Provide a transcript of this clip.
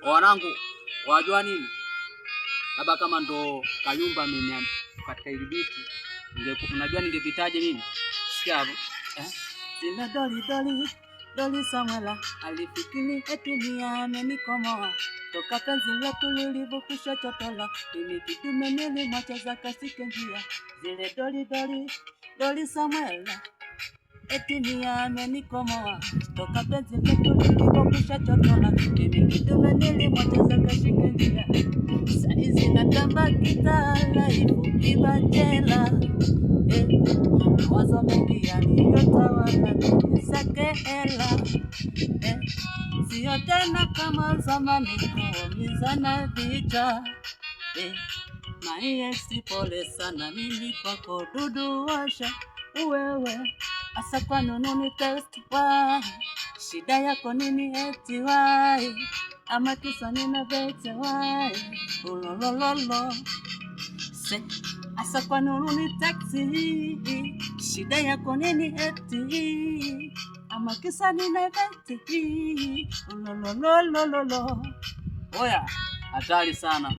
Wanangu, wajua nini? Labda kama ndo Kayumba mimi katika ile biti, unajua ningepitaje mimi? Sikia hapo. Sina doli Samuela alifikiri eti ni amenikomoa. Toka penzi letu lilivyokusha chotola, mimi kidume nilimwacha kasike njia. Zile doli Samuela eti ni amenikomoa. Toka penzi letu lilivyokusha chotola, mimi kidume nilimwacha kasike njia. Saizi natamba kitala ipo kibachela. Wazo mengi yaliyotawala nisake hela. Sio tena kama zamani kuumizana vicha. Maiyesi pole sana mimi kwako dudu washa. Uwewe asa kwa nununi test why. Shida yako nini eti why. Ama kisa nina bete why. Ulolololo se asa kwa nununi taxi. Shida yako nini eti. Ama kisa nina bete. Ulolololo. Oya, hatari sana.